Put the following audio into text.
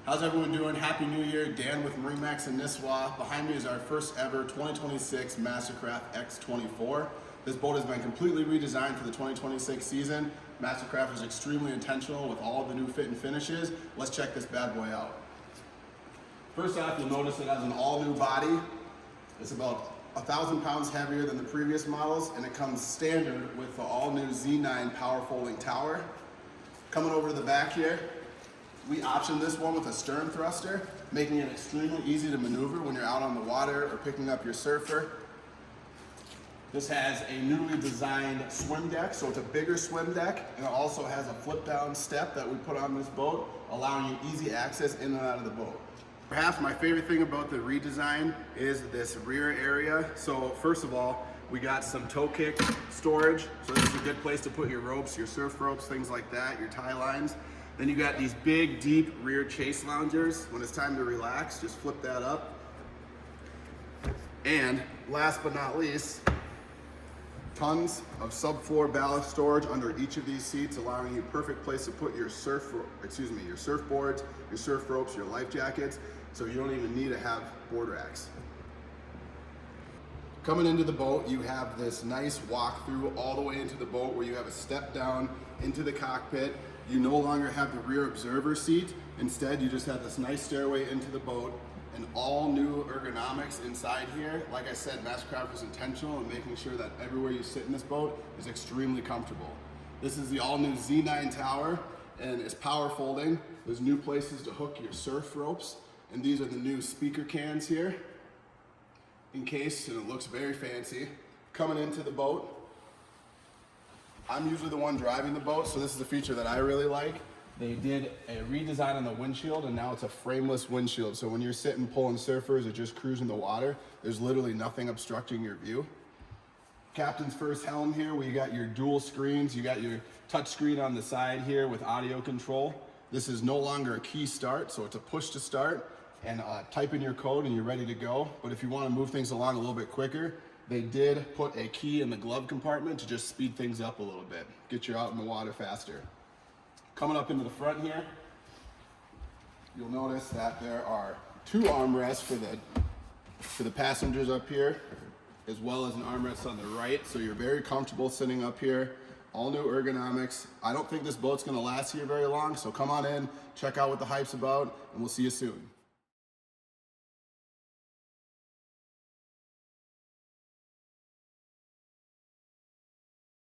How's everyone doing? Happy New Year. Dan with MarineMax in Nisswa. Behind me is our first ever 2026 Mastercraft X24. This boat has been completely redesigned for the 2026 season. Mastercraft is extremely intentional with all of the new fit and finishes. Let's check this bad boy out. First off, you'll notice it has an all new body. It's about 1,000 pounds heavier than the previous models, and it comes standard with the all new Z9 power folding tower. Coming over to the back here, we optioned this one with a stern thruster, making it extremely easy to maneuver when you're out on the water or picking up your surfer. This has a newly designed swim deck, so it's a bigger swim deck, and it also has a flip down step that we put on this boat, allowing you easy access in and out of the boat. Perhaps my favorite thing about the redesign is this rear area. So first of all, we got some toe kick storage, so this is a good place to put your ropes, your surf ropes, things like that, your tie lines. Then you got these big, deep rear chase loungers. When it's time to relax, just flip that up. And last but not least, tons of subfloor ballast storage under each of these seats, allowing you a perfect place to put your your surfboards, your surf ropes, your life jackets, so you don't even need to have board racks. Coming into the boat, you have this nice walk-through all the way into the boat where you have a step down into the cockpit. You no longer have the rear observer seat. Instead, you just have this nice stairway into the boat and all new ergonomics inside here. Like I said, Mastercraft was intentional in making sure that everywhere you sit in this boat is extremely comfortable. This is the all new Z9 tower, and it's power folding. There's new places to hook your surf ropes, and these are the new speaker cans here, encased, and it looks very fancy. Coming into the boat, I'm usually the one driving the boat, so this is a feature that I really like. They did a redesign on the windshield, and now it's a frameless windshield. So when you're sitting pulling surfers or just cruising the water, there's literally nothing obstructing your view. Captain's first helm here, where you got your dual screens. You got your touch screen on the side here with audio control. This is no longer a key start, so it's a push to start, and type in your code and you're ready to go. But if you want to move things along a little bit quicker, they did put a key in the glove compartment to just speed things up a little bit, get you out in the water faster. Coming up into the front here, you'll notice that there are two armrests for the passengers up here, as well as an armrest on the right, so you're very comfortable sitting up here. All new ergonomics. I don't think this boat's gonna last here very long, so come on in, check out what the hype's about, and we'll see you soon.